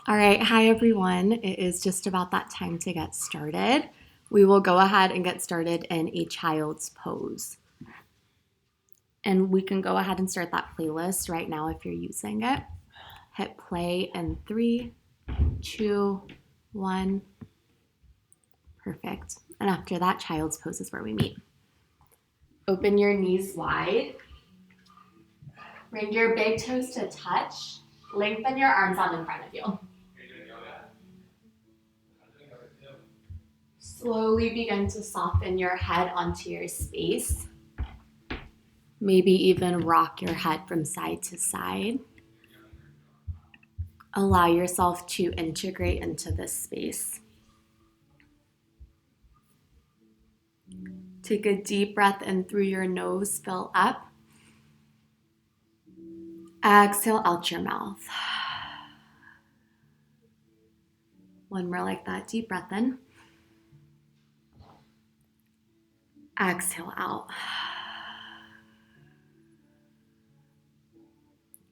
All right, hi everyone. It is just about that time to get started. We will go ahead and get started in a child's pose. And we can go ahead and start that playlist right now if you're using it. Hit play in 3, 2, 1. Perfect. And after that, child's pose is where we meet. Open your knees wide. Bring your big toes to touch. Lengthen your arms out in front of you. Slowly begin to soften your head onto your space. Maybe even rock your head from side to side. Allow yourself to integrate into this space. Take a deep breath in through your nose, fill up. Exhale out your mouth. One more like that, deep breath in. Exhale out.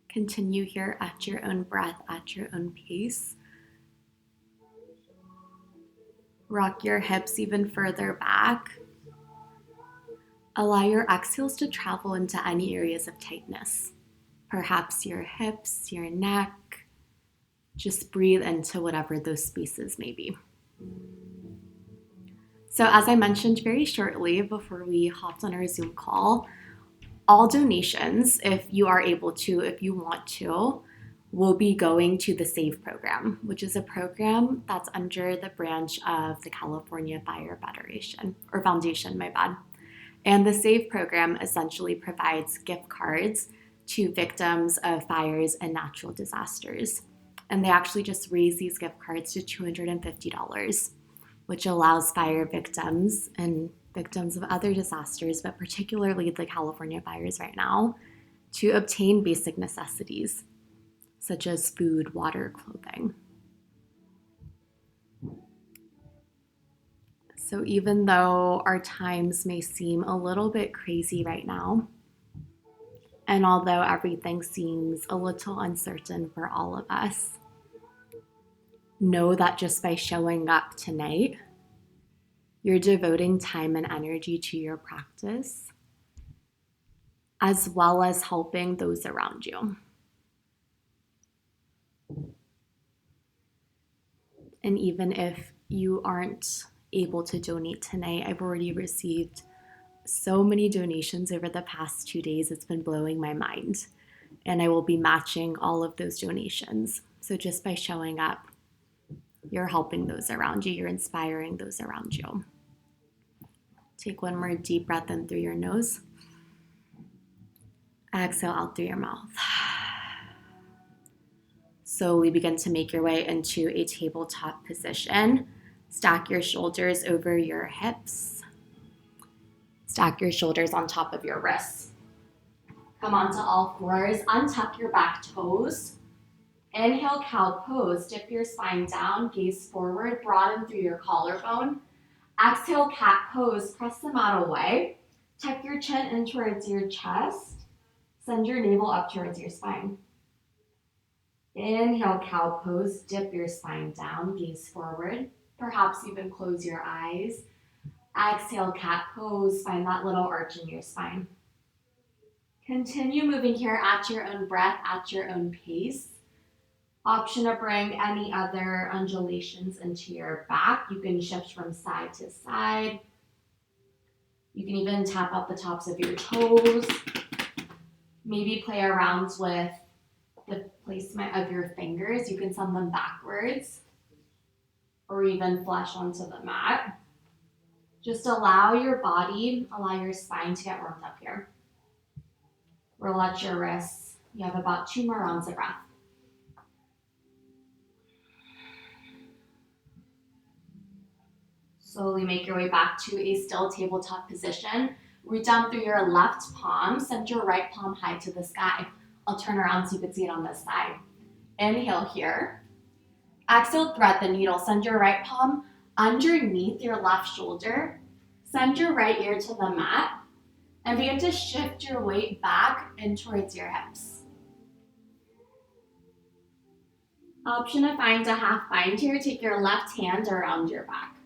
Continue here at your own breath, at your own pace. Rock your hips even further back. Allow your exhales to travel into any areas of tightness. Perhaps your hips, your neck. Just breathe into whatever those spaces may be. So as I mentioned very shortly before we hopped on our Zoom call, all donations, if you are able to, if you want to, will be going to the SAVE program, which is a program that's under the branch of the California Fire Federation, or Foundation, my bad. And the SAVE program essentially provides gift cards to victims of fires and natural disasters. And they actually just raise these gift cards to $250, which allows fire victims and victims of other disasters, but particularly the California fires right now, to obtain basic necessities such as food, water, clothing. So even though our times may seem a little bit crazy right now, and although everything seems a little uncertain for all of us, know that just by showing up tonight, you're devoting time and energy to your practice, as well as helping those around you. And even if you aren't able to donate tonight, I've already received so many donations over the past 2 days. It's been blowing my mind. And I will be matching all of those donations. So just by showing up, you're helping those around you. You're inspiring those around you. Take one more deep breath in through your nose. Exhale out through your mouth. Slowly begin to make your way into a tabletop position. Stack your shoulders over your hips. Stack your shoulders on top of your wrists. Come onto all fours. Untuck your back toes. Inhale, cow pose. Dip your spine down. Gaze forward. Broaden through your collarbone. Exhale, cat pose. Press the mat away. Tuck your chin in towards your chest. Send your navel up towards your spine. Inhale, cow pose. Dip your spine down. Gaze forward. Perhaps even close your eyes. Exhale, cat pose. Find that little arch in your spine. Continue moving here at your own breath, at your own pace. Option to bring any other undulations into your back. You can shift from side to side. You can even tap up the tops of your toes. Maybe play around with the placement of your fingers. You can send them backwards or even flush onto the mat. Just allow your body, allow your spine to get warmed up here. Relax your wrists. You have about 2 more rounds of breath. Slowly make your way back to a still tabletop position. Reach down through your left palm, send your right palm high to the sky. I'll turn around so you can see it on this side. Inhale here. Exhale, thread the needle. Send your right palm underneath your left shoulder. Send your right ear to the mat and begin to shift your weight back in towards your hips. Option to find a half bind here, take your left hand around your back.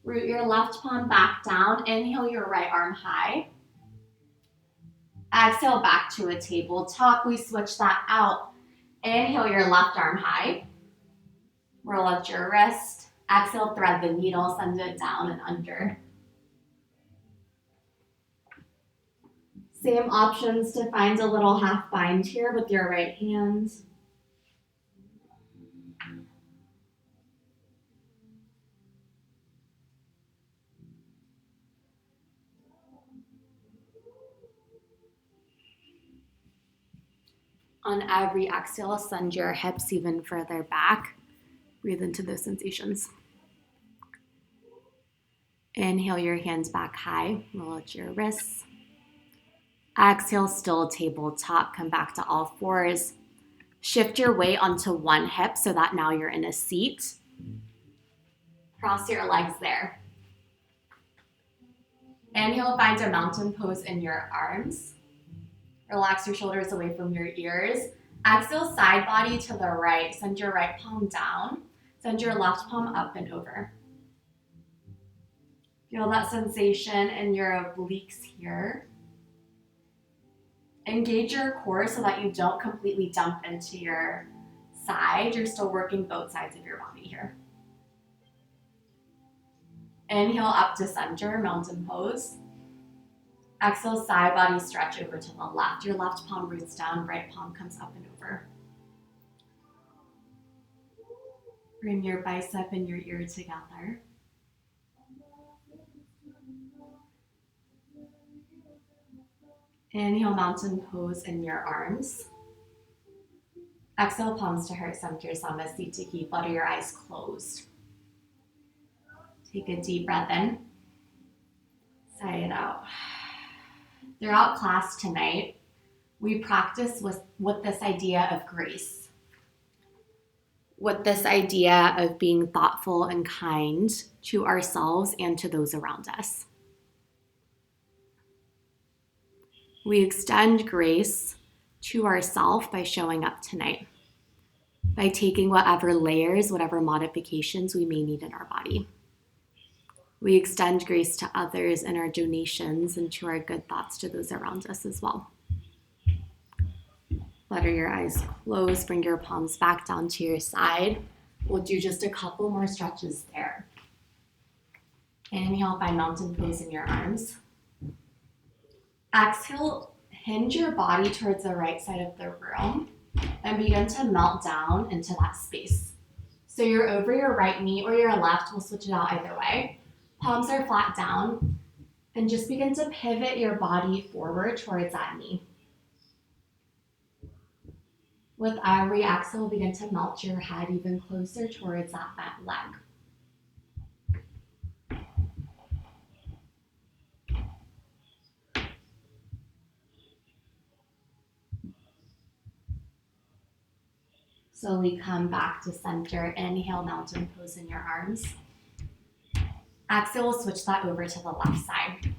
Root your left palm back down. Inhale your right arm high. Exhale back to a tabletop. We switch that out. Inhale your left arm high. Roll out your wrist. Exhale, thread the needle, send it down and under. Same options to find a little half bind here with your right hand. On every exhale, send your hips even further back. Breathe into those sensations. Inhale your hands back high. Roll out your wrists. Exhale, still tabletop. Come back to all fours. Shift your weight onto one hip so that now you're in a seat. Cross your legs there. Inhale, find a mountain pose in your arms. Relax your shoulders away from your ears. Exhale, side body to the right. Send your right palm down. Send your left palm up and over. Feel that sensation in your obliques here. Engage your core so that you don't completely dump into your side. You're still working both sides of your body here. Inhale up to center, mountain pose. Exhale, side body stretch over to the left. Your left palm roots down, right palm comes up and over. Bring your bicep and your ear together. Inhale, mountain pose in your arms. Exhale, palms to heart center, Samasthiti. Flutter your eyes closed. Take a deep breath in. Sigh it out. Throughout class tonight, we practice with this idea of grace, with this idea of being thoughtful and kind to ourselves and to those around us. We extend grace to ourselves by showing up tonight, by taking whatever layers, whatever modifications we may need in our body. We extend grace to others in our donations and to our good thoughts to those around us as well. Flutter your eyes closed, bring your palms back down to your side. We'll do just a couple more stretches there. Inhale, find mountain pose in your arms. Exhale, hinge your body towards the right side of the room and begin to melt down into that space. So you're over your right knee or your left, we'll switch it out either way. Palms are flat down and just begin to pivot your body forward towards that knee. With every exhale, begin to melt your head even closer towards that bent leg. Slowly come back to center. Inhale, mountain pose in your arms. Exhale, we'll switch that over to the left side.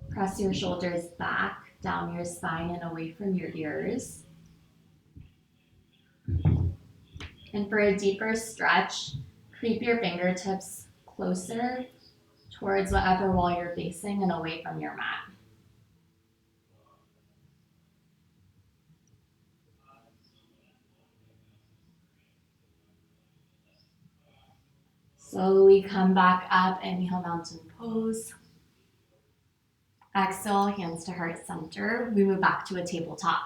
Press your shoulders back, down your spine and away from your ears. And for a deeper stretch, creep your fingertips closer towards whatever wall you're facing and away from your mat. Slowly come back up, inhale, mountain pose. Exhale, hands to heart center. We move back to a tabletop.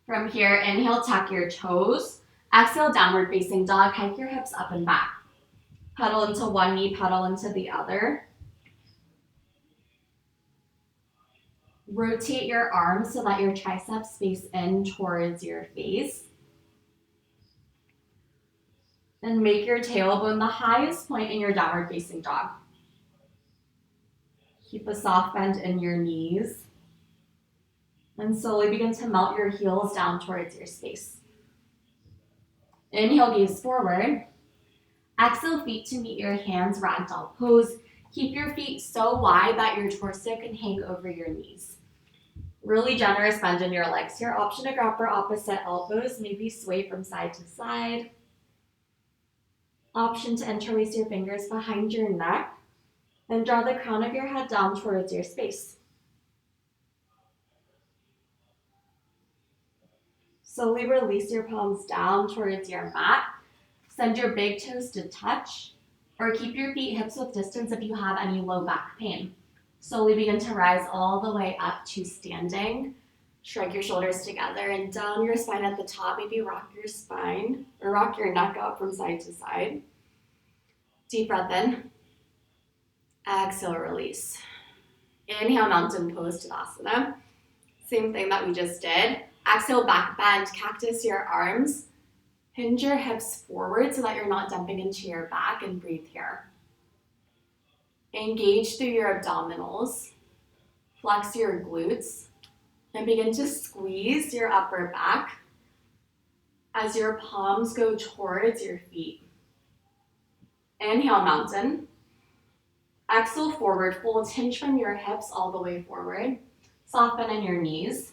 From here, inhale, tuck your toes. Exhale, downward facing dog. Hike your hips up and back. Pedal into one knee, pedal into the other. Rotate your arms so that your triceps face in towards your face. And make your tailbone the highest point in your downward facing dog. Keep a soft bend in your knees. And slowly begin to melt your heels down towards your space. Inhale, gaze forward. Exhale, feet to meet your hands, ragdoll pose. Keep your feet so wide that your torso can hang over your knees. Really generous bend in your legs here. Option to grab for opposite elbows, maybe sway from side to side. Option to interlace your fingers behind your neck and draw the crown of your head down towards your space. Slowly release your palms down towards your mat. Send your big toes to touch, or keep your feet hips width distance if you have any low back pain. Slowly begin to rise all the way up to standing. Shrug your shoulders together and down your spine at the top. Maybe rock your spine or rock your neck out from side to side. Deep breath in. Exhale, release. Inhale, mountain pose, Tadasana. Same thing that we just did. Exhale, back bend, cactus your arms. Hinge your hips forward so that you're not dumping into your back, and breathe here. Engage through your abdominals. Flex your glutes. And begin to squeeze your upper back as your palms go towards your feet. Inhale, mountain. Exhale, forward fold. Hinge from your hips all the way forward. Soft bend in your knees.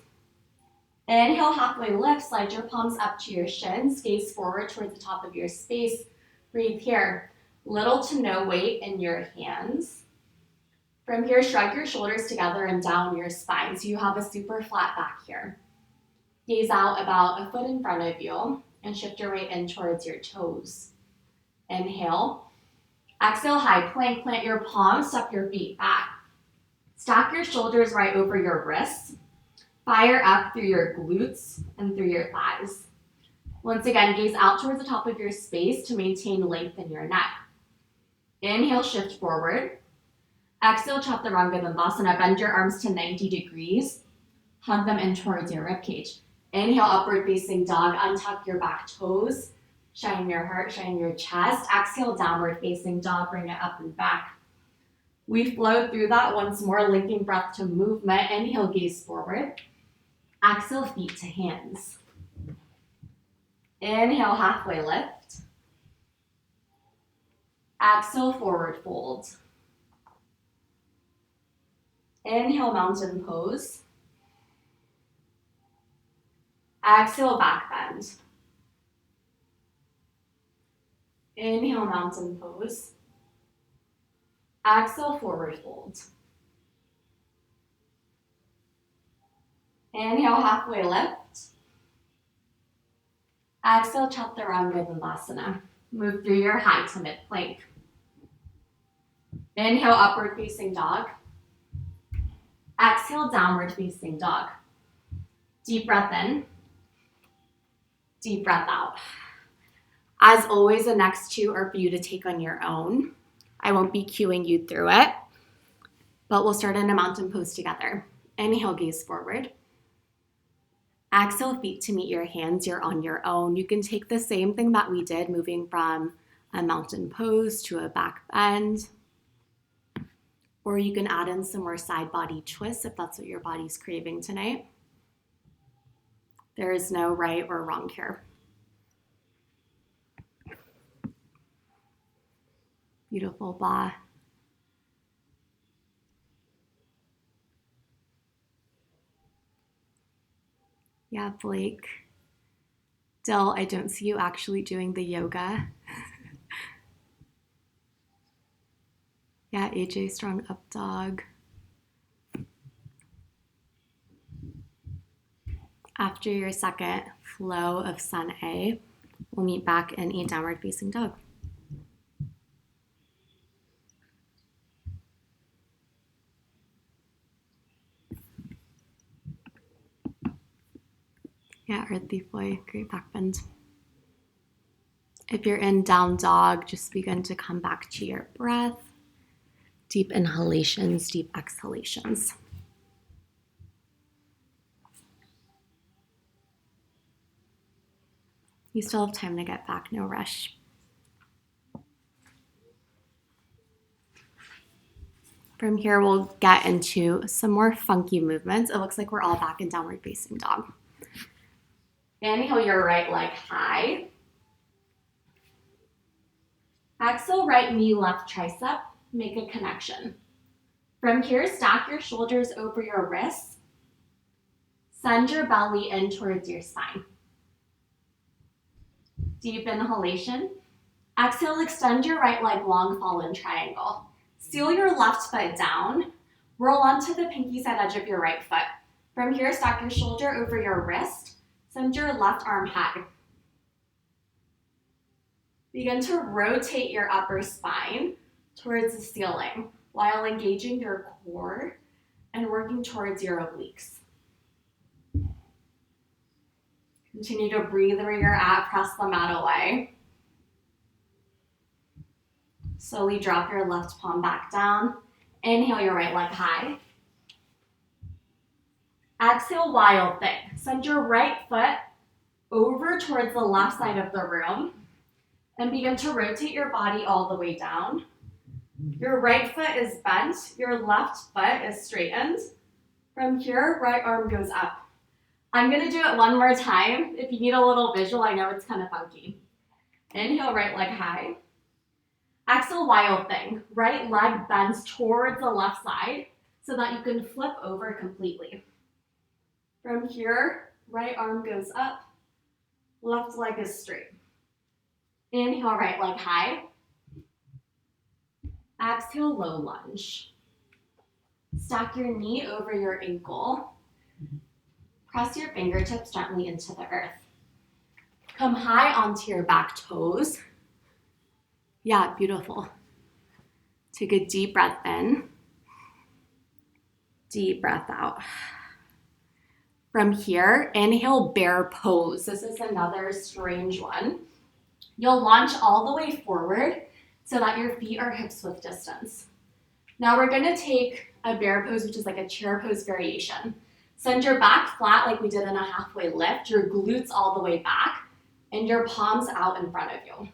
Inhale, halfway lift. Slide your palms up to your shins. Gaze forward towards the top of your space. Breathe here. Little to no weight in your hands. From here, shrug your shoulders together and down your spine so you have a super flat back here. Gaze out about a foot in front of you and shift your weight in towards your toes. Inhale. Exhale, high plank. Plant your palms, step your feet back. Stack your shoulders right over your wrists. Fire up through your glutes and through your thighs. Once again, gaze out towards the top of your space to maintain length in your neck. Inhale, shift forward. Exhale, Chaturanga Dandasana. Bend your arms to 90 degrees. Hug them in towards your ribcage. Inhale, upward facing dog. Untuck your back toes. Shine your heart, shine your chest. Exhale, downward facing dog. Bring it up and back. We flow through that once more, linking breath to movement. Inhale, gaze forward. Exhale, feet to hands. Inhale, halfway lift. Exhale, forward fold. Inhale, mountain pose. Exhale, back bend. Inhale, mountain pose. Exhale, forward fold. Inhale, halfway lift. Exhale, Chaturanga Dandasana. Move through your high to mid plank. Inhale, upward facing dog. Exhale, downward facing dog. Deep breath in. Deep breath out. As always, the next two are for you to take on your own. I won't be cueing you through it, but we'll start in a mountain pose together. Inhale, gaze forward. Exhale, feet to meet your hands. You're on your own. You can take the same thing that we did, moving from a mountain pose to a back bend. Or you can add in some more side body twists if that's what your body's craving tonight. There is no right or wrong here. Beautiful, Ba. Yeah, Blake. Dill, I don't see you actually doing the yoga. Yeah, AJ, strong up dog. After your second flow of Sun A, we'll meet back in a downward facing dog. Yeah, earthy boy, great back bend. If you're in down dog, just begin to come back to your breath. Deep inhalations, deep exhalations. You still have time to get back, no rush. From here, we'll get into some more funky movements. It looks like we're all back in downward facing dog. Inhale your right leg high. Exhale, right knee, left tricep. Make a connection. From here, stack your shoulders over your wrists. Send your belly in towards your spine. Deep inhalation. Exhale, extend your right leg long, fallen triangle. Seal your left foot down. Roll onto the pinky side edge of your right foot. From here, stack your shoulder over your wrist. Send your left arm high. Begin to rotate your upper spine towards the ceiling while engaging your core and working towards your obliques. Continue to breathe where you're at, press the mat away. Slowly drop your left palm back down. Inhale your right leg high. Exhale, wild thing. Send your right foot over towards the left side of the room and begin to rotate your body all the way down. Your right foot is bent, your left foot is straightened. From here, right arm goes up. I'm gonna do it one more time. If you need a little visual, I know it's kind of funky. Inhale, right leg high. Exhale, wild thing. Right leg bends towards the left side so that you can flip over completely. From here, right arm goes up, left leg is straight. Inhale, right leg high. Exhale, low lunge. Stack your knee over your ankle. Press your fingertips gently into the earth. Come high onto your back toes. Yeah, beautiful. Take a deep breath in. Deep breath out. From here, inhale, bear pose. This is another strange one. You'll launch all the way forward so that your feet are hips width distance. Now we're gonna take a bear pose, which is like a chair pose variation. Send your back flat like we did in a halfway lift, your glutes all the way back, and your palms out in front of you.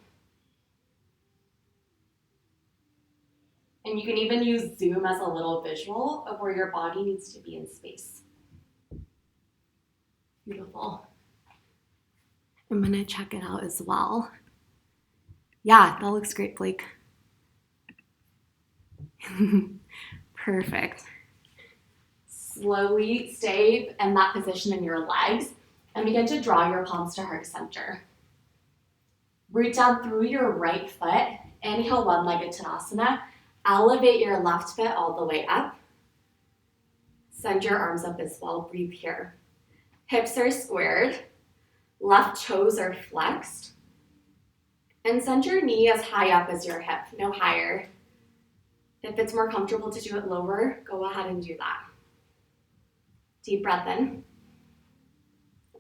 And you can even use Zoom as a little visual of where your body needs to be in space. Beautiful. I'm gonna check it out as well. Yeah, that looks great, Blake. Perfect. Slowly stay in that position in your legs and begin to draw your palms to heart center. Root down through your right foot. Inhale, one-legged Tadasana. Elevate your left foot all the way up. Send your arms up as well. Breathe here. Hips are squared. Left toes are flexed. And send your knee as high up as your hip, no higher. If it's more comfortable to do it lower, go ahead and do that. Deep breath in.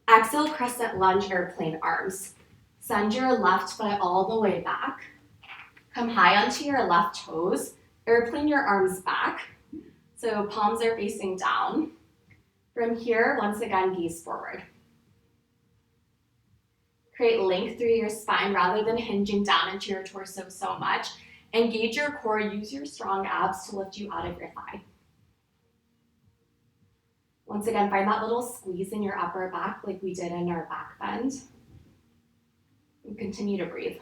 Exhale, crescent lunge, airplane arms. Send your left foot all the way back. Come high onto your left toes. Airplane your arms back. So palms are facing down. From here, once again, gaze forward. Create length through your spine rather than hinging down into your torso so much. Engage your core, use your strong abs to lift you out of your thigh. Once again, find that little squeeze in your upper back like we did in our back bend. And continue to breathe.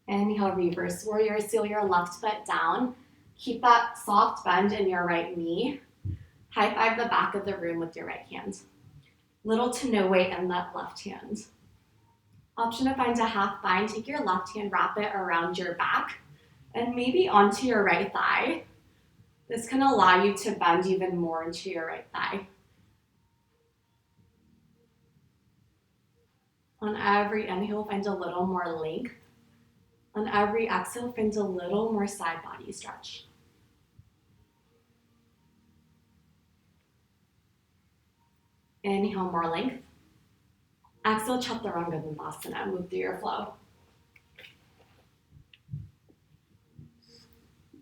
Inhale, reverse warrior, seal your left foot down. Keep that soft bend in your right knee. High five the back of the room with your right hand. Little to no weight in that left hand. Option to find a half bind, take your left hand, wrap it around your back and maybe onto your right thigh. This can allow you to bend even more into your right thigh. On every inhale, find a little more length. On every exhale, find a little more side body stretch. Inhale, more length. Exhale, Chaturanga Dandasana. Move through your flow.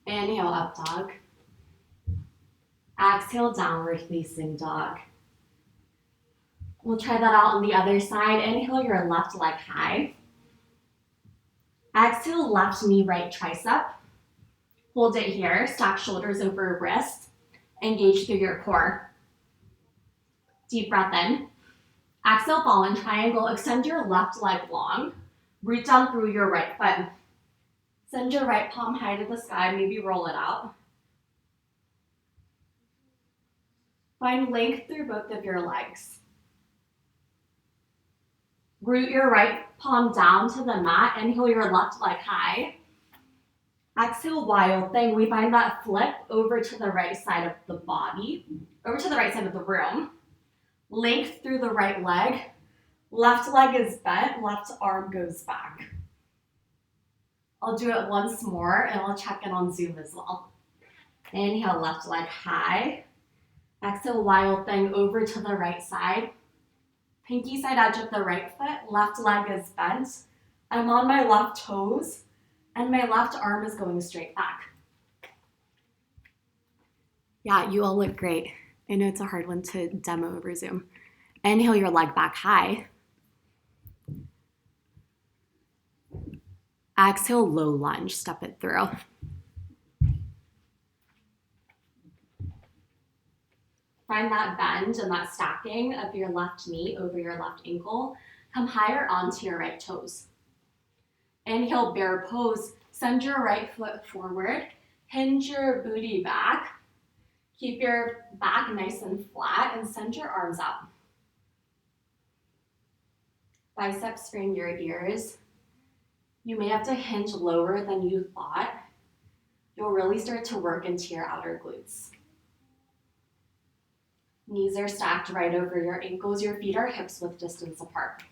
Inhale, up dog. Exhale, downward facing dog. We'll try that out on the other side. Inhale, your left leg high. Exhale, left knee, right tricep. Hold it here, stack shoulders over wrist. Engage through your core. Deep breath in. Exhale, fallen triangle. Extend your left leg long. Reach down through your right foot. Send your right palm high to the sky, maybe roll it out. Find length through both of your legs. Root your right palm down to the mat. Inhale your left leg high. Exhale, wild thing. We find that flip over to the right side of the body, over to the right side of the room. Length through the right leg. Left leg is bent, left arm goes back. I'll do it once more and I'll check in on Zoom as well. Inhale, left leg high. Exhale, wild thing over to the right side. Pinky side edge of the right foot, left leg is bent. I'm on my left toes and my left arm is going straight back. Yeah, you all look great. I know it's a hard one to demo over Zoom. Inhale your leg back high. Exhale, low lunge, step it through. Find that bend and that stacking of your left knee over your left ankle. Come higher onto your right toes. Inhale, bear pose. Send your right foot forward. Hinge your booty back. Keep your back nice and flat and send your arms up. Biceps screen your ears. You may have to hinge lower than you thought. You'll really start to work into your outer glutes. Knees are stacked right over your ankles. Your feet are hips width distance apart.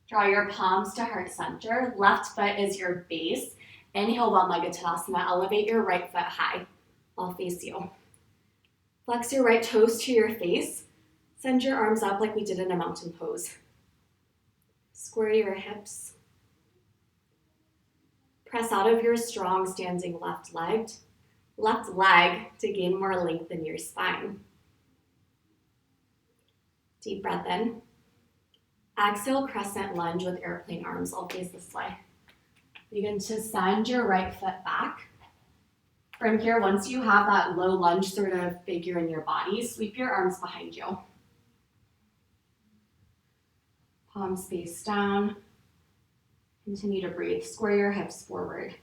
Draw your palms to heart center. Left foot is your base. Inhale, one-legged Tadasana. Elevate your right foot high. I'll face you. Flex your right toes to your face. Send your arms up like we did in a mountain pose. Square your hips. Press out of your strong standing left leg to gain more length in your spine. Deep breath in. Exhale, crescent lunge with airplane arms. I'll face this way. Begin to send your right foot back. From here, once you have that low lunge sort of figure in your body, sweep your arms behind you. Palms face down. Continue to breathe. Square your hips forward.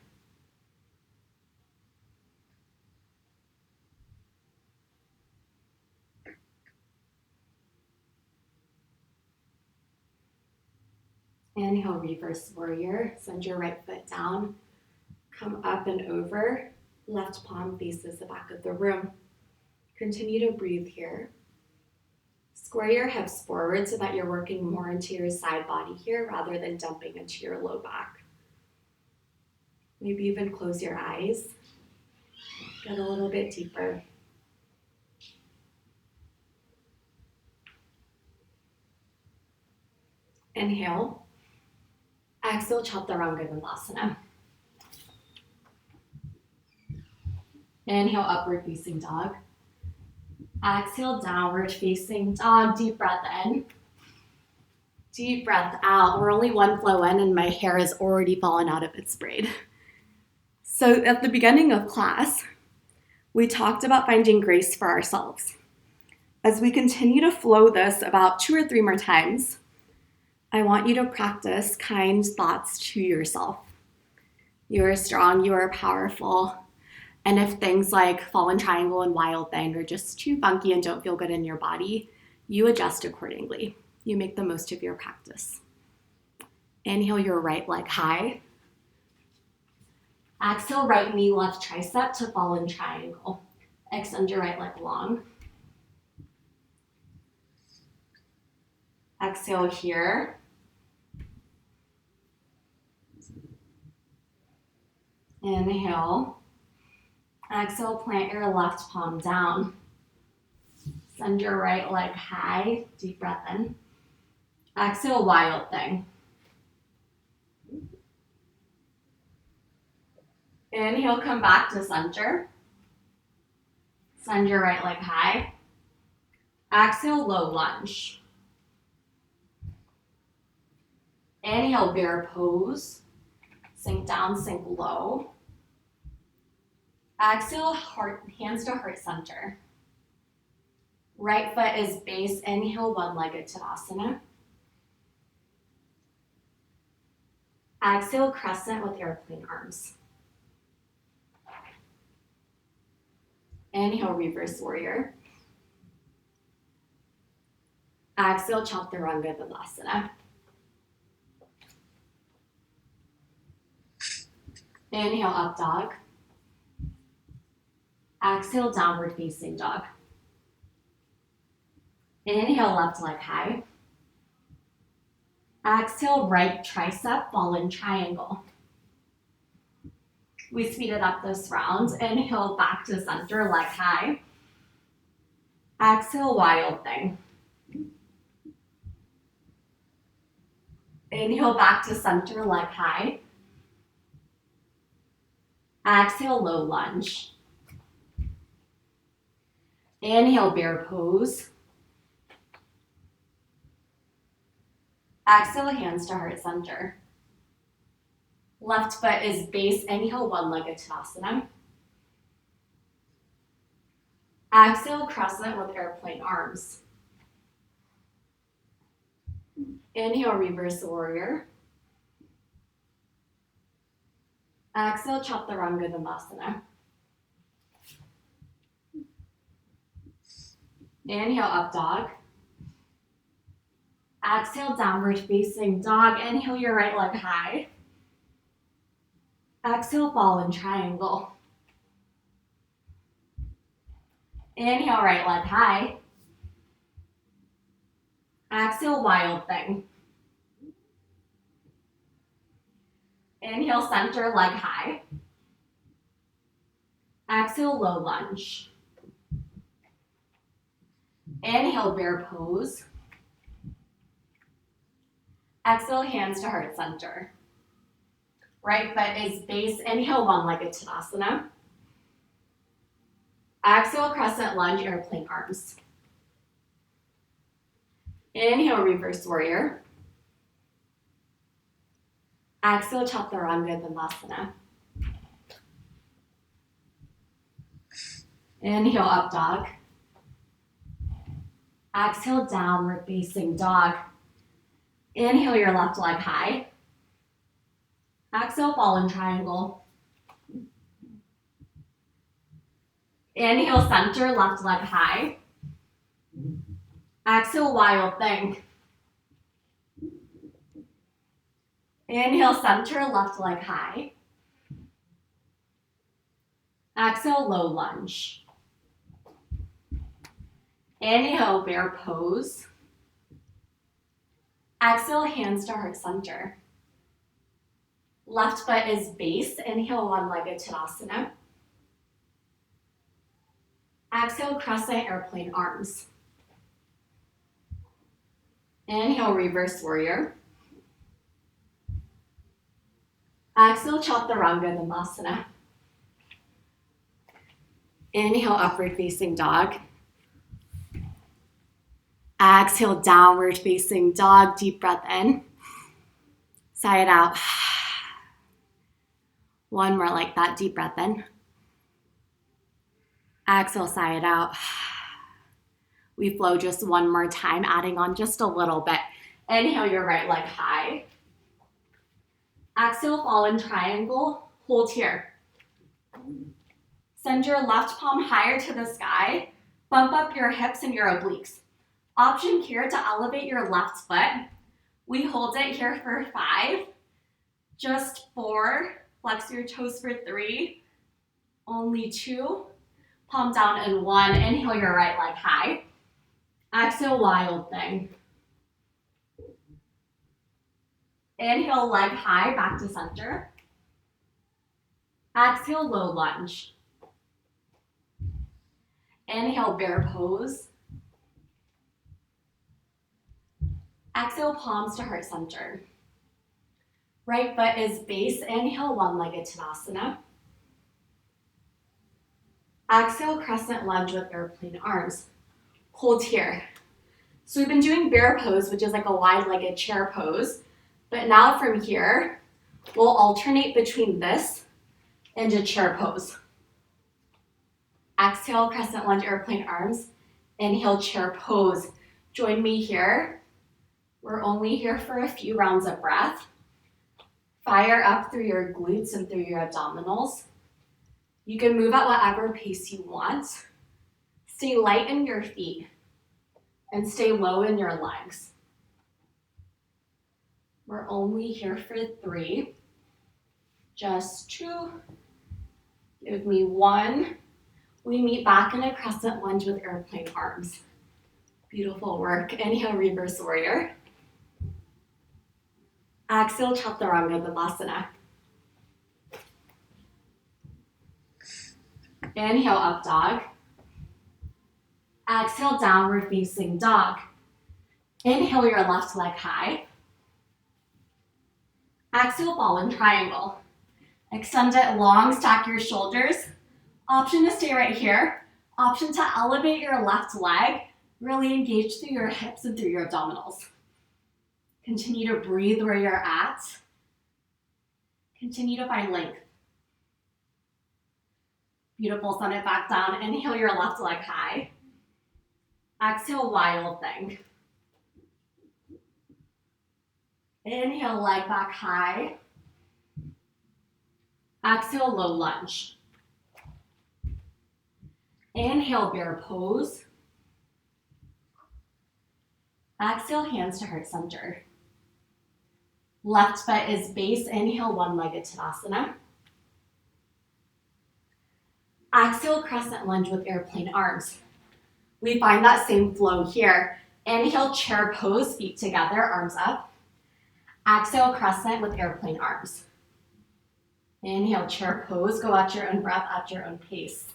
Inhale, reverse warrior. Send your right foot down. Come up and over. Left palm faces the back of the room. Continue to breathe here. Square your hips forward so that you're working more into your side body here rather than dumping into your low back. Maybe even close your eyes. Get a little bit deeper. Inhale. Exhale, Chaturanga Dandasana. Inhale, upward facing dog. Exhale, downward facing dog. Deep breath in. Deep breath out. We're only one flow in and my hair has already fallen out of its braid. So at the beginning of class, we talked about finding grace for ourselves. As we continue to flow this about 2 or 3 more times, I want you to practice kind thoughts to yourself. You are strong, you are powerful. And if things like fallen triangle and wild thing are just too funky and don't feel good in your body, you adjust accordingly. You make the most of your practice. Inhale your right leg high. Exhale, right knee, left tricep to fallen triangle. Extend your right leg long. Exhale here. Inhale. Exhale, plant your left palm down. Send your right leg high. Deep breath in. Exhale, wild thing. Inhale, come back to center. Send your right leg high. Exhale, low lunge. Inhale, bear pose. Sink down, sink low. Exhale, hands to heart center. Right foot is base. Inhale, one-legged Tadasana. Exhale, crescent with airplane arms. Inhale, reverse warrior. Exhale, chaturanga dandasana. Inhale, up dog. Exhale, downward facing dog. Inhale, left leg high. Exhale, right tricep, fallen triangle. We speed it up this round. Inhale, back to center, leg high. Exhale, wild thing. Inhale, back to center, leg high. Exhale, low lunge. Inhale, bear pose. Exhale, hands to heart center. Left foot is base. Inhale, one-legged Tadasana. Exhale, crescent with airplane arms. Inhale, reverse warrior. Exhale, chaturanga dandasana. Inhale, up dog. Exhale, downward facing dog. Inhale, your right leg high. Exhale, fallen triangle. Inhale, right leg high. Exhale, wild thing. Inhale, center, leg high. Exhale, low lunge. Inhale, bear pose. Exhale, hands to heart center. Right foot is base. Inhale, one-legged Tadasana. Exhale, crescent lunge, airplane arms. Inhale, reverse warrior. Exhale, chaturanga dandasana. Inhale, up dog. Exhale, downward facing dog. Inhale, your left leg high. Exhale, fallen triangle. Inhale, center, left leg high. Exhale, wild thing. Inhale, center, left leg high. Exhale, low lunge. Inhale, bear pose. Exhale, hands to heart center. Left foot is base. Inhale, one-legged Tadasana. Exhale, crescent airplane arms. Inhale, reverse warrior. Exhale, chaturanga dandasana. Inhale, upward facing dog. Exhale, downward facing dog. Deep breath in. Sigh it out. One more like that. Deep breath in. Exhale, sigh it out. We flow just one more time, adding on just a little bit. Inhale, your right leg high. Exhale, fallen triangle. Hold here. Send your left palm higher to the sky. Bump up your hips and your obliques. Option here to elevate your left foot. We hold it here for 5. Just 4. Flex your toes for 3. Only 2. Palm down and 1. Inhale, your right leg high. Exhale, wild thing. Inhale, leg high, back to center. Exhale, low lunge. Inhale, bear pose. Exhale, palms to heart center. Right foot is base. Inhale, one-legged Tadasana. Exhale, crescent lunge with airplane arms. Hold here. So we've been doing bear pose, which is like a wide-legged chair pose. But now from here, we'll alternate between this and a chair pose. Exhale, crescent lunge, airplane arms. Inhale, chair pose. Join me here. We're only here for a few rounds of breath. Fire up through your glutes and through your abdominals. You can move at whatever pace you want. Stay light in your feet and stay low in your legs. We're only here for 3. Just 2. Give me 1. We meet back in a crescent lunge with airplane arms. Beautiful work. Inhale, reverse warrior. Exhale, chaturanga dandasana. Inhale, up dog. Exhale, downward facing dog. Inhale, your left leg high. Exhale, ball and triangle. Extend it long, stack your shoulders. Option to stay right here. Option to elevate your left leg. Really engage through your hips and through your abdominals. Continue to breathe where you're at. Continue to find length. Beautiful, send it back down. Inhale your left leg high. Exhale, wild thing. Inhale, leg back high. Exhale, low lunge. Inhale, bear pose. Exhale, hands to heart center. Left foot is base. Inhale, one-legged Tadasana. Exhale, crescent lunge with airplane arms. We find that same flow here. Inhale, chair pose, feet together, arms up. Exhale, crescent with airplane arms. Inhale, chair pose, go at your own breath, at your own pace.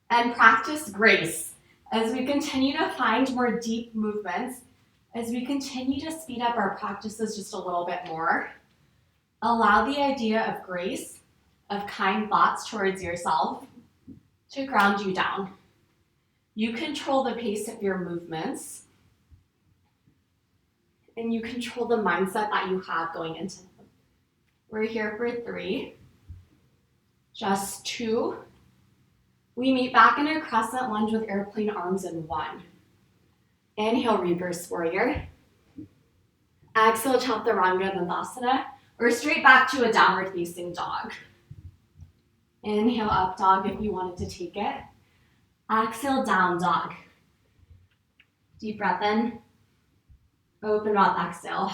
And practice grace as we continue to find more deep movements, as we continue to speed up our practices just a little bit more. Allow the idea of grace, of kind thoughts towards yourself, to ground you down. You control the pace of your movements, and you control the mindset that you have going into them. We're here for 3, just 2. We meet back in a crescent lunge with airplane arms in 1. Inhale, reverse warrior. Exhale, chaturanga dandasana, or straight back to a downward facing dog. Inhale, up dog if you wanted to take it. Exhale, down dog. Deep breath in. Open mouth, exhale.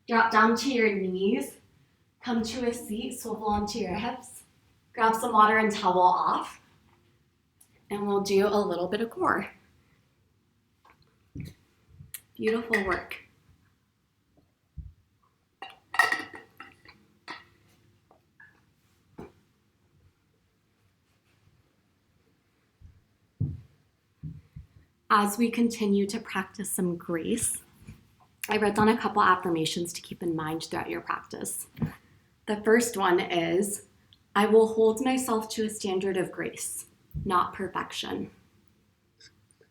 Drop down to your knees. Come to a seat, swivel onto your hips. Grab some water and towel off. And we'll do a little bit of core. Beautiful work. As we continue to practice some grace, I wrote down a couple affirmations to keep in mind throughout your practice. The first one is, I will hold myself to a standard of grace, not perfection.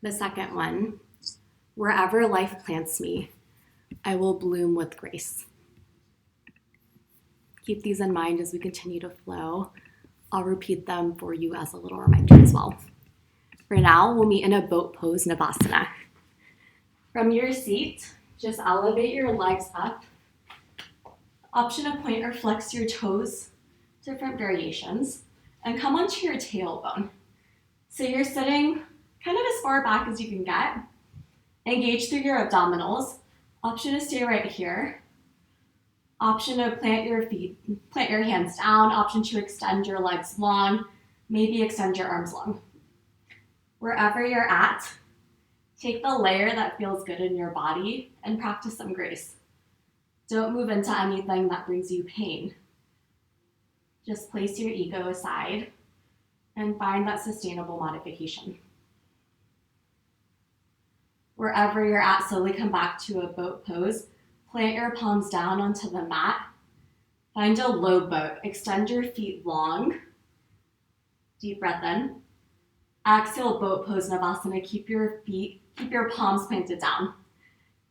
The second one, wherever life plants me, I will bloom with grace. Keep these in mind as we continue to flow. I'll repeat them for you as a little reminder as well. For now, we'll meet in a boat pose, Navasana. From your seat, just elevate your legs up. Option to point or flex your toes, different variations, and come onto your tailbone. So you're sitting kind of as far back as you can get. Engage through your abdominals. Option to stay right here. Option to plant your hands down. Option to extend your legs long. Maybe extend your arms long. Wherever you're at, take the layer that feels good in your body and practice some grace. Don't move into anything that brings you pain. Just place your ego aside and find that sustainable modification. Wherever you're at, slowly come back to a boat pose. Plant your palms down onto the mat. Find a low boat. Extend your feet long. Deep breath in. Exhale, boat pose, Navasana. Keep your palms planted down.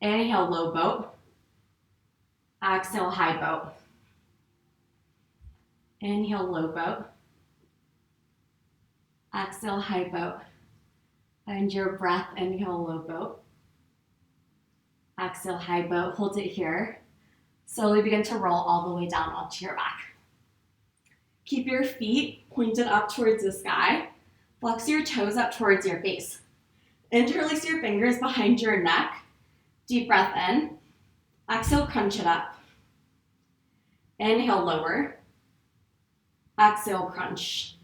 Inhale, low boat. Exhale, high boat. Inhale, low boat. Exhale, high boat. Find your breath, inhale, low boat. Exhale, high boat, hold it here. Slowly begin to roll all the way down onto your back. Keep your feet pointed up towards the sky. Flex your toes up towards your face. Interlace your fingers behind your neck. Deep breath in. Exhale, crunch it up. Inhale, lower. Exhale, crunch.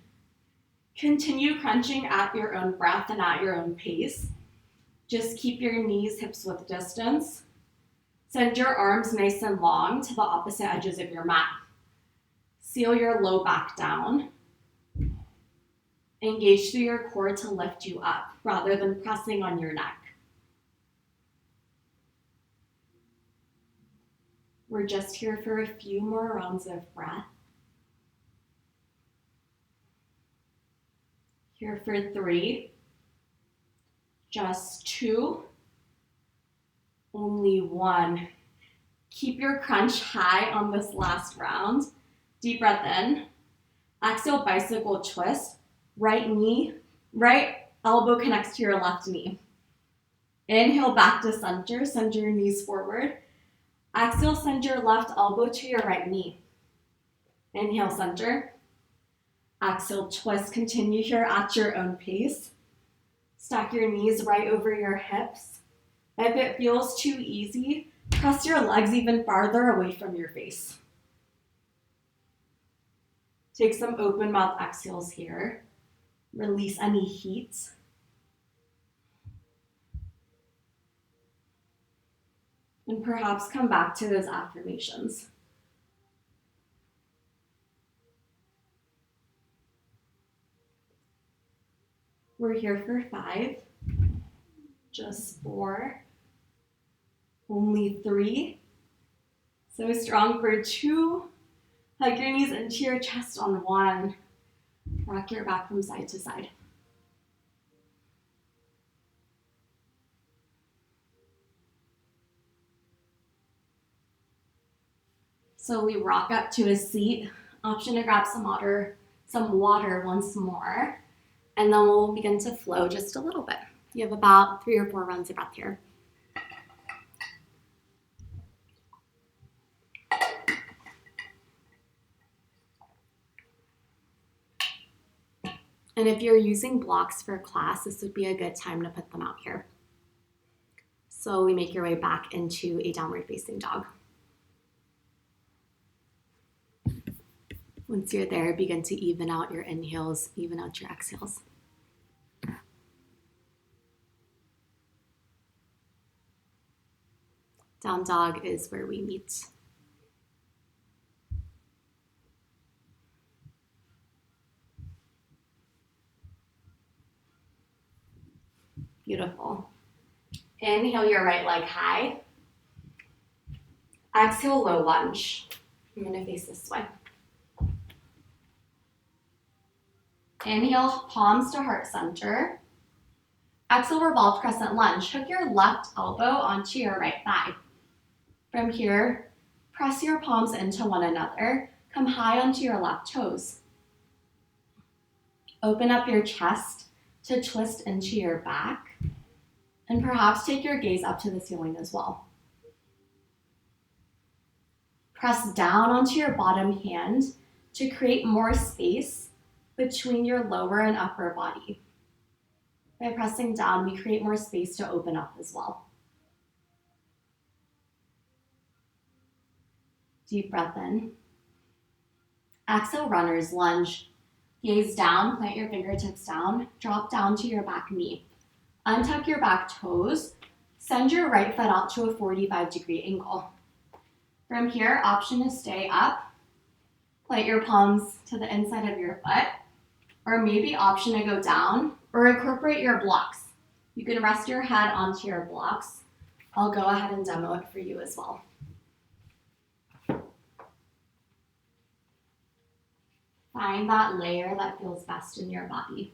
Continue crunching at your own breath and at your own pace. Just keep your knees, hips width distance. Send your arms nice and long to the opposite edges of your mat. Seal your low back down. Engage through your core to lift you up rather than pressing on your neck. We're just here for a few more rounds of breath. Here for 3. Just 2. Only 1. Keep your crunch high on this last round. Deep breath in. Exhale, bicycle twist. Right elbow connects to your left knee. Inhale, back to center. Send your knees forward. Exhale, send your left elbow to your right knee. Inhale, center. Exhale, twist. Continue here at your own pace. Stack your knees right over your hips. If it feels too easy, press your legs even farther away from your face. Take some open mouth exhales here. Release any heat. And perhaps come back to those affirmations. We're here for 5. Just 4. Only 3. So strong for 2. Hug your knees into your chest on 1. Rock your back from side to side. Slowly rock up to a seat. Option to grab some water once more. And then we'll begin to flow just a little bit. You have about 3 or 4 rounds of breath here. And if you're using blocks for class, this would be a good time to put them out here. Slowly make your way back into a downward facing dog. Once you're there, begin to even out your inhales, even out your exhales. Down dog is where we meet. Beautiful. Inhale your right leg high. Exhale, low lunge. I'm gonna face this way. Inhale, palms to heart center. Exhale, revolve crescent lunge. Hook your left elbow onto your right thigh. From here, press your palms into one another. Come high onto your left toes. Open up your chest to twist into your back. And perhaps take your gaze up to the ceiling as well. Press down onto your bottom hand to create more space between your lower and upper body. By pressing down, we create more space to open up as well. Deep breath in. Exhale, runner's lunge. Gaze down, plant your fingertips down, drop down to your back knee. Untuck your back toes. Send your right foot out to a 45-degree angle. From here, option to stay up. Plant your palms to the inside of your foot. Or maybe option to go down or incorporate your blocks. You can rest your head onto your blocks. I'll go ahead and demo it for you as well. Find that layer that feels best in your body.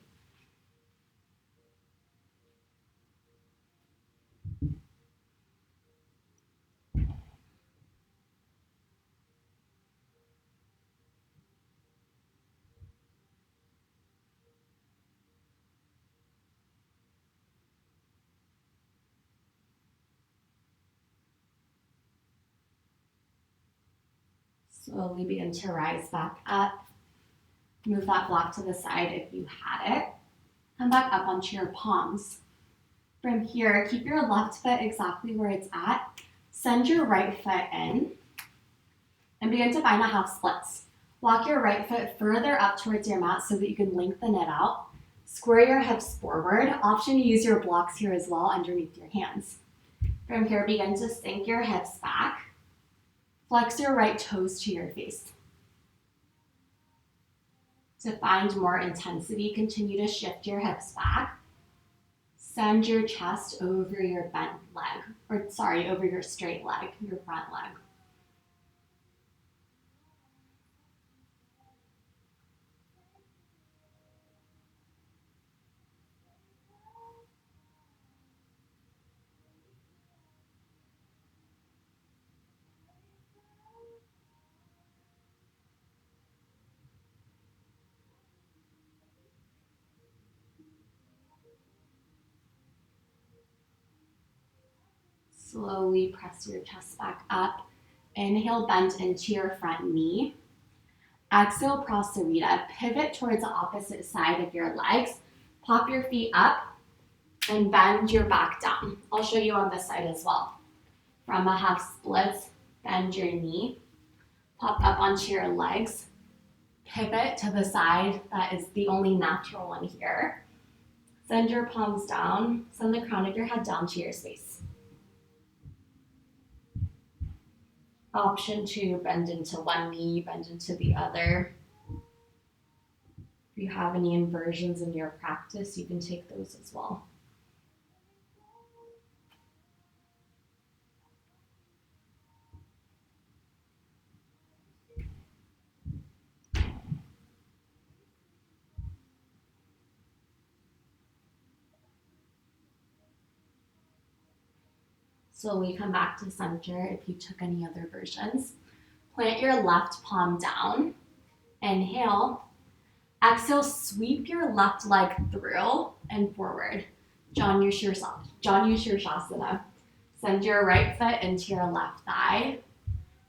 Slowly begin to rise back up. Move that block to the side if you had it. Come back up onto your palms. From here, keep your left foot exactly where it's at. Send your right foot in and begin to find a half splits. Walk your right foot further up towards your mat so that you can lengthen it out. Square your hips forward. Option to use your blocks here as well underneath your hands. From here, begin to sink your hips back. Flex your right toes to your face. To find more intensity, continue to shift your hips back. Send your chest over your bent leg, over your straight leg, your front leg. Slowly press your chest back up. Inhale, bend into your front knee. Exhale, Prasarita. Pivot towards the opposite side of your legs. Pop your feet up and bend your back down. I'll show you on this side as well. From a half splits, bend your knee. Pop up onto your legs. Pivot to the side that is the only natural one here. Send your palms down. Send the crown of your head down to your space. Option to bend into one knee, bend into the other. If you have any inversions in your practice, you can take those as well. Slowly come back to center if you took any other versions. Plant your left palm down. Inhale. Exhale, sweep your left leg through and forward. Janu Shirshasana. Send your right foot into your left thigh.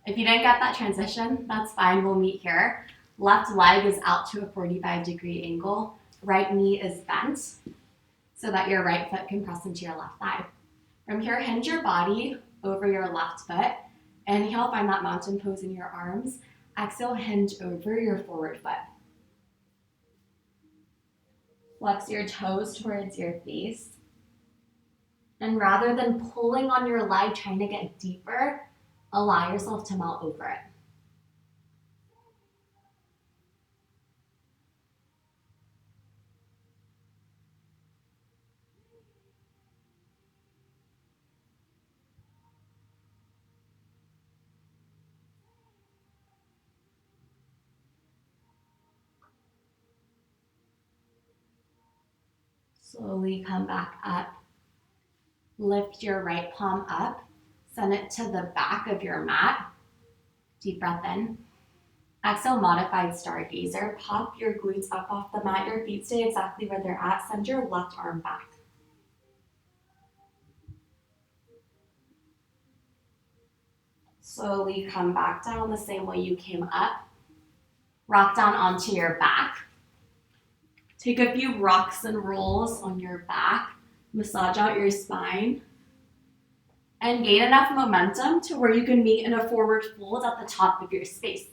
If you didn't get that transition, that's fine, we'll meet here. Left leg is out to a 45-degree angle. Right knee is bent so that your right foot can press into your left thigh. From here, hinge your body over your left foot. Inhale, find that mountain pose in your arms. Exhale, hinge over your forward foot. Flex your toes towards your face. And rather than pulling on your leg, trying to get deeper, allow yourself to melt over it. Slowly come back up. Lift your right palm up. Send it to the back of your mat. Deep breath in. Exhale, modified stargazer. Pop your glutes up off the mat. Your feet stay exactly where they're at. Send your left arm back. Slowly come back down the same way you came up. Rock down onto your back. Take a few rocks and rolls on your back. Massage out your spine. And gain enough momentum to where you can meet in a forward fold at the top of your space.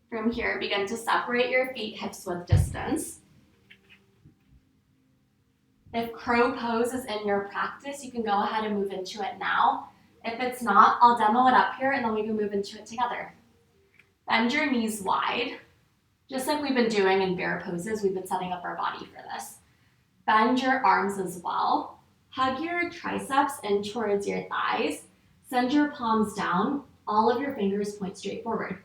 From here, begin to separate your feet hips width distance. If crow pose is in your practice, you can go ahead and move into it now. If it's not, I'll demo it up here and then we can move into it together. Bend your knees wide. Just like we've been doing in bear poses, we've been setting up our body for this. Bend your arms as well. Hug your triceps in towards your thighs. Send your palms down. All of your fingers point straight forward.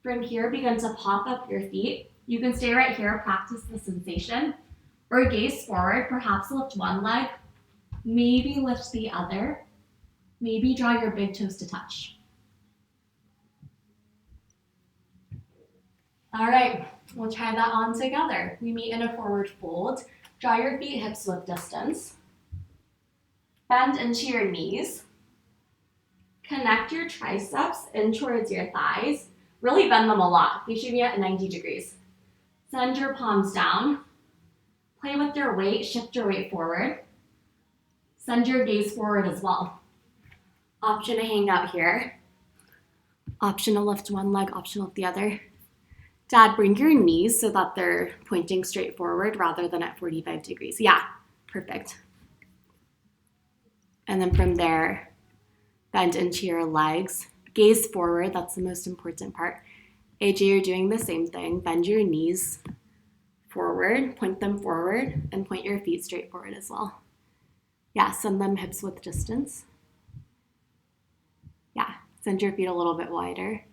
From here, begin to pop up your feet. You can stay right here, practice the sensation. Or gaze forward, perhaps lift one leg, maybe lift the other. Maybe draw your big toes to touch. All right, we'll try that on together. We meet in a forward fold. Draw your feet hips width distance. Bend into your knees. Connect your triceps in towards your thighs. Really bend them a lot. They should be at 90 degrees. Send your palms down. Play with your weight. Shift your weight forward. Send your gaze forward as well. Option to hang out here. Option to lift one leg, option to lift the other. Dad, bring your knees so that they're pointing straight forward rather than at 45 degrees. Yeah, perfect. And then from there, bend into your legs. Gaze forward, that's the most important part. AJ, you're doing the same thing. Bend your knees forward, point them forward, and point your feet straight forward as well. Yeah, send them hips width distance. Yeah, send your feet a little bit wider.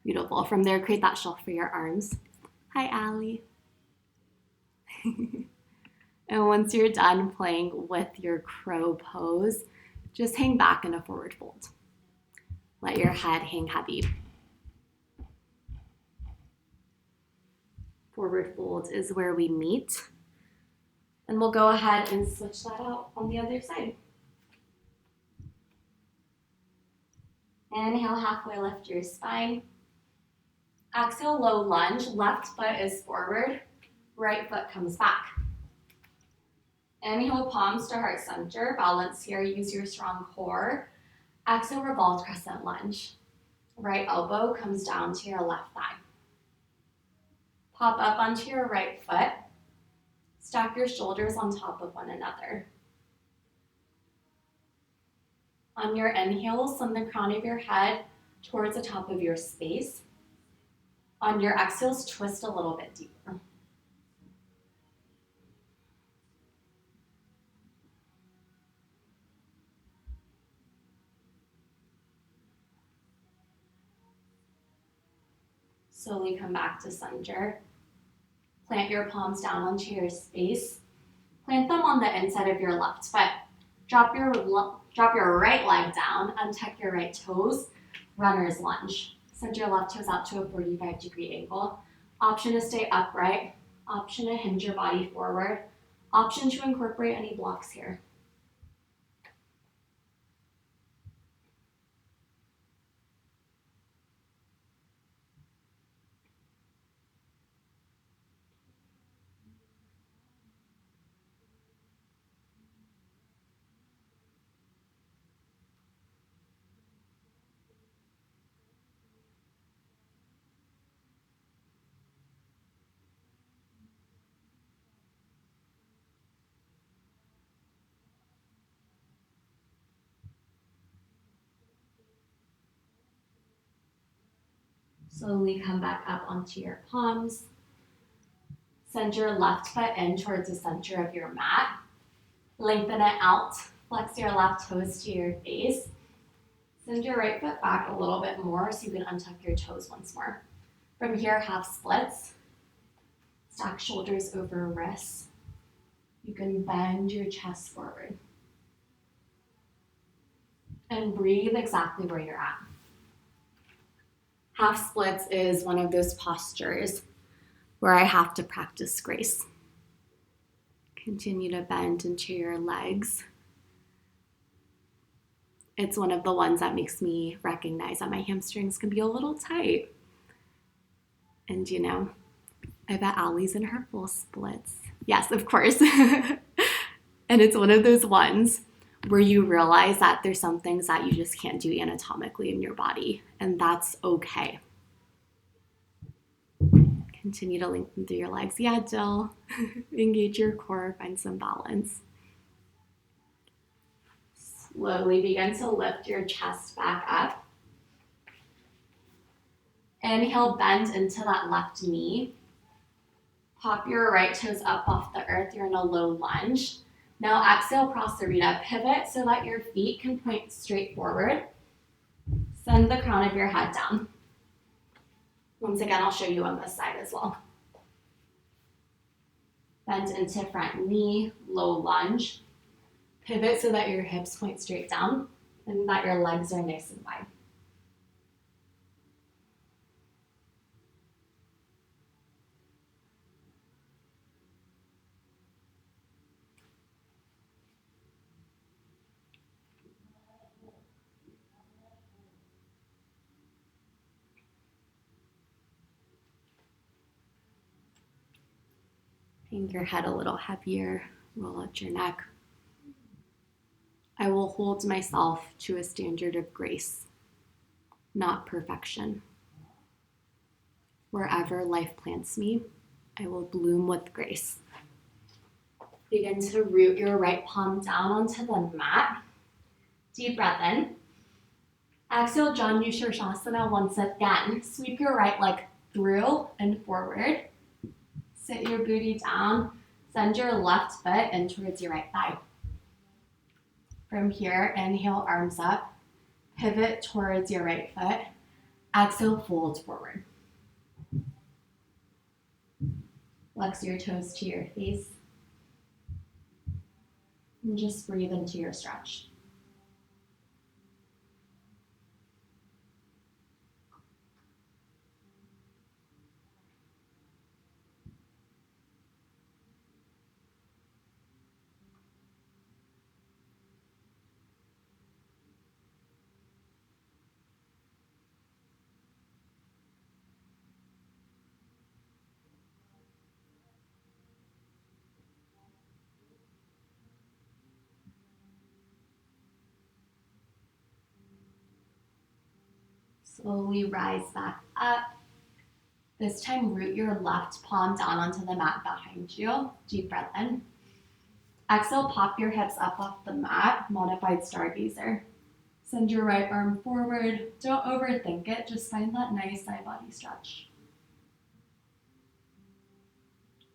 Beautiful. From there, create that shelf for your arms. Hi, Allie. And once you're done playing with your crow pose, just hang back in a forward fold. Let your head hang heavy. Forward fold is where we meet. And we'll go ahead and switch that out on the other side. Inhale, halfway lift your spine. Exhale, low lunge. Left foot is forward. Right foot comes back. Inhale, palms to heart center. Balance here. Use your strong core. Exhale, revolved crescent lunge. Right elbow comes down to your left thigh. Pop up onto your right foot. Stack your shoulders on top of one another. On your inhale, send the crown of your head towards the top of your space. On your exhales, twist a little bit deeper. Slowly come back to center. Plant your palms down onto your space. Plant them on the inside of your left foot. Drop your right leg down, untuck your right toes, runner's lunge. Send your left toes out to a 45-degree angle. Option to stay upright. Option to hinge your body forward. Option to incorporate any blocks here. Slowly come back up onto your palms. Send your left foot in towards the center of your mat. Lengthen it out. Flex your left toes to your face. Send your right foot back a little bit more so you can untuck your toes once more. From here, half splits. Stack shoulders over wrists. You can bend your chest forward. And breathe exactly where you're at. Half splits is one of those postures where I have to practice grace. Continue to bend into your legs. It's one of the ones that makes me recognize that my hamstrings can be a little tight. And you know, I bet Allie's in her full splits. Yes, of course. And it's one of those ones where you realize that there's some things that you just can't do anatomically in your body, and that's okay. Continue to lengthen through your legs. Yeah, Jill. Engage your core, find some balance. Slowly begin to lift your chest back up. Inhale, bend into that left knee. Pop your right toes up off the earth. You're in a low lunge. Now exhale, Prasarita. Pivot so that your feet can point straight forward. Send the crown of your head down. Once again, I'll show you on this side as well. Bend into front knee, low lunge. Pivot so that your hips point straight down and that your legs are nice and wide. Hang your head a little heavier, roll out your neck. I will hold myself to a standard of grace, not perfection. Wherever life plants me, I will bloom with grace. Begin to root your right palm down onto the mat. Deep breath in. Exhale, Janu Shirshasana once again. Sweep your right leg through and forward. Sit your booty down. Send your left foot in towards your right thigh. From here, inhale, arms up. Pivot towards your right foot. Exhale, fold forward. Flex your toes to your face. And just breathe into your stretch. Slowly rise back up. This time, root your left palm down onto the mat behind you. Deep breath in. Exhale, pop your hips up off the mat, modified stargazer. Send your right arm forward. Don't overthink it, just find that nice side body stretch.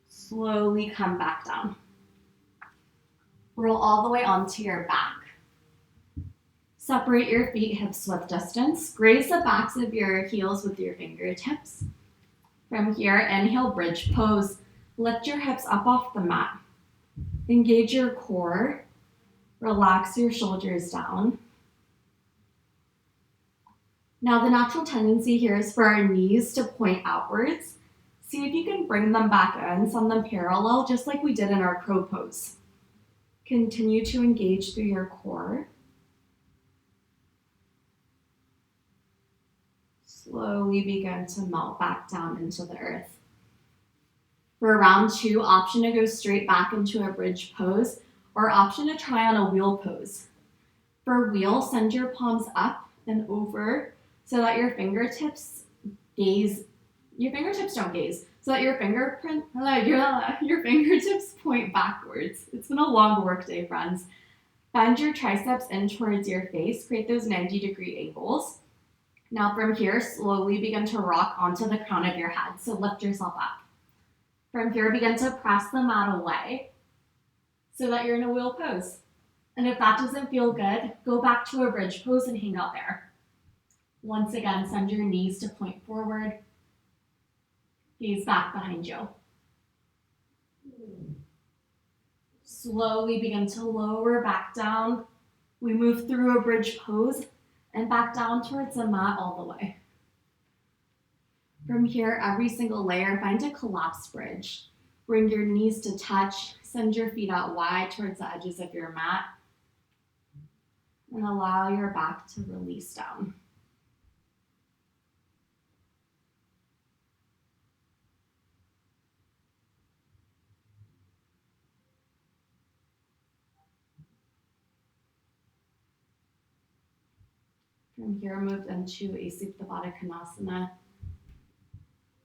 Slowly come back down. Roll all the way onto your back. Separate your feet hips width distance. Graze the backs of your heels with your fingertips. From here, inhale, bridge pose. Lift your hips up off the mat. Engage your core. Relax your shoulders down. Now, the natural tendency here is for our knees to point outwards. See if you can bring them back in, send them parallel, just like we did in our crow pose. Continue to engage through your core. Slowly begin to melt back down into the earth. For round 2, option to go straight back into a bridge pose, or option to try on a wheel pose. For wheel, send your palms up and over so that your fingertips gaze. Your fingertips don't gaze, so that your fingertips point backwards. It's been a long work day, friends. Bend your triceps in towards your face. Create those 90-degree angles. Now from here, slowly begin to rock onto the crown of your head. So lift yourself up. From here, begin to press the mat away so that you're in a wheel pose. And if that doesn't feel good, go back to a bridge pose and hang out there. Once again, send your knees to point forward. Gaze back behind you. Slowly begin to lower back down. We move through a bridge pose and back down towards the mat all the way. From here, every single layer, find a collapsed bridge. Bring your knees to touch. Send your feet out wide towards the edges of your mat. And allow your back to release down. From here, move into a Supta Baddha Konasana.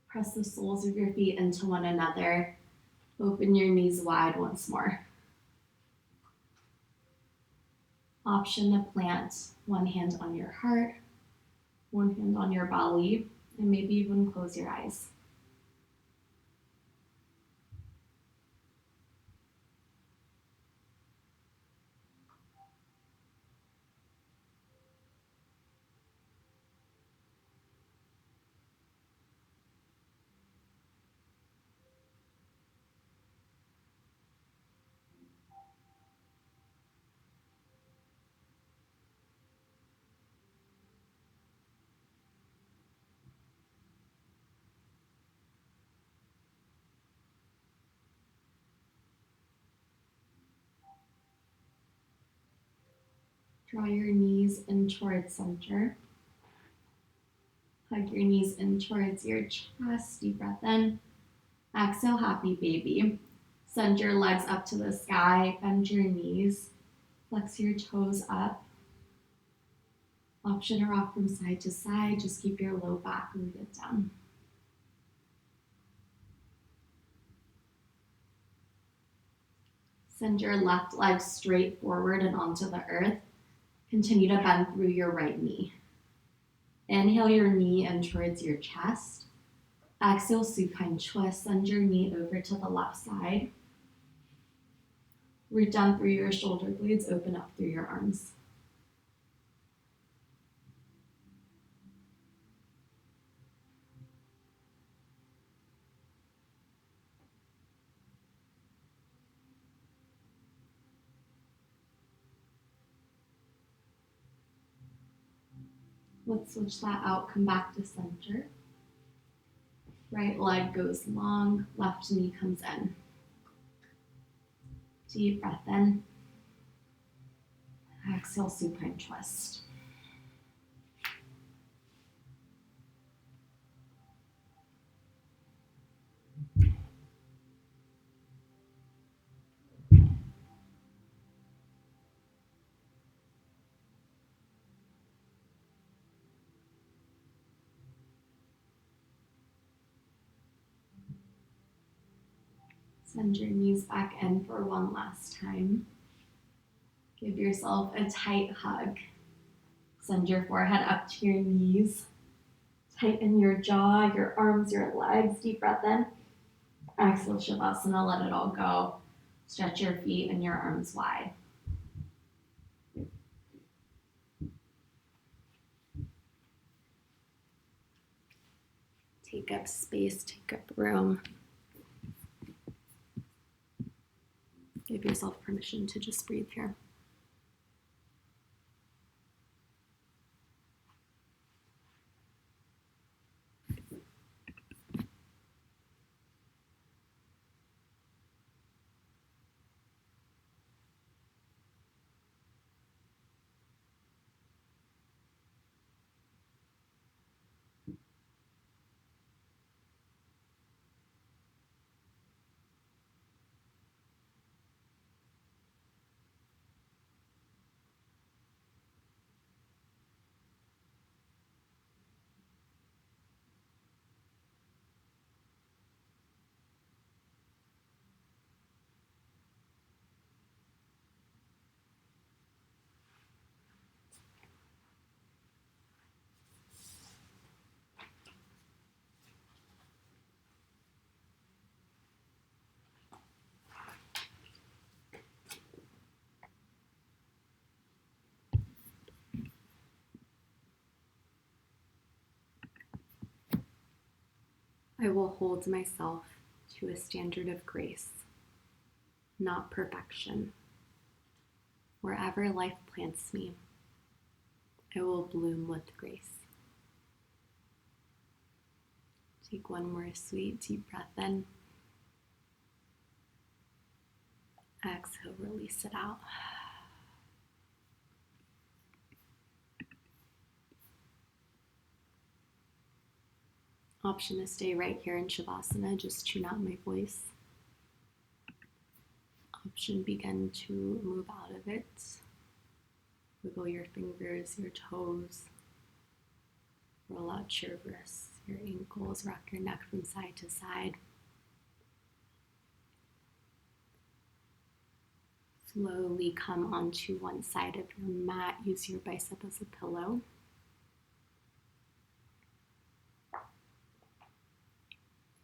Press the soles of your feet into one another. Open your knees wide once more. Option to plant one hand on your heart, one hand on your belly, and maybe even close your eyes. Draw your knees in towards center. Hug your knees in towards your chest. Deep breath in. Exhale, happy baby. Send your legs up to the sky, bend your knees, flex your toes up. Option to rock from side to side, just keep your low back rooted down. Send your left leg straight forward and onto the earth. Continue to bend through your right knee. Inhale your knee in towards your chest. Exhale, supine twist. Send your knee over to the left side. Root down through your shoulder blades, open up through your arms. Let's switch that out, come back to center. Right leg goes long, left knee comes in. Deep breath in. Exhale, supine twist. Send your knees back in for one last time. Give yourself a tight hug. Send your forehead up to your knees. Tighten your jaw, your arms, your legs. Deep breath in. Exhale, Shavasana, let it all go. Stretch your feet and your arms wide. Take up space, take up room. Give yourself permission to just breathe here. I will hold myself to a standard of grace, not perfection. Wherever life plants me, I will bloom with grace. Take one more sweet, deep breath in. Exhale, release it out. Option to stay right here in Shavasana, just tune out my voice. Option begin to move out of it. Wiggle your fingers, your toes. Roll out your wrists, your ankles, rock your neck from side to side. Slowly come onto one side of your mat. Use your bicep as a pillow.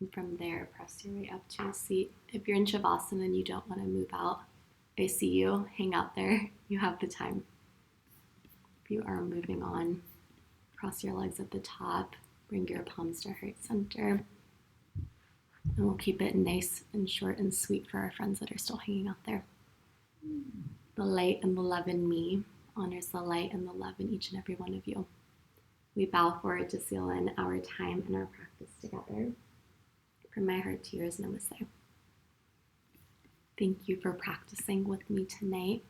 And from there, press your way up to a seat. If you're in Shavasana and you don't want to move out, I see you. Hang out there. You have the time. If you are moving on, cross your legs at the top. Bring your palms to heart center. And we'll keep it nice and short and sweet for our friends that are still hanging out there. The light and the love in me honors the light and the love in each and every one of you. We bow forward to seal in our time and our practice together. From my heart to yours, namaste. Thank you for practicing with me tonight.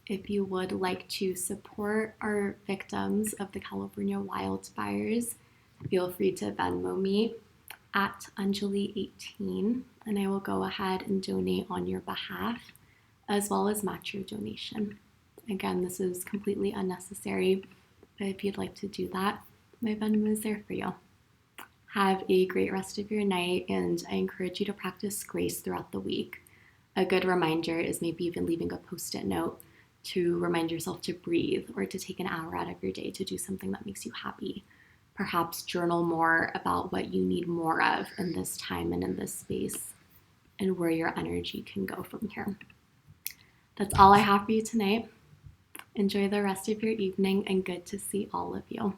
If you would like to support our victims of the California wildfires, feel free to Venmo me at Anjali18 and I will go ahead and donate on your behalf as well as match your donation. Again, this is completely unnecessary, but if you'd like to do that, my Venmo is there for you. Have a great rest of your night, and I encourage you to practice grace throughout the week. A good reminder is maybe even leaving a post-it note to remind yourself to breathe or to take an hour out of your day to do something that makes you happy. Perhaps journal more about what you need more of in this time and in this space and where your energy can go from here. That's all I have for you tonight. Enjoy the rest of your evening, and good to see all of you.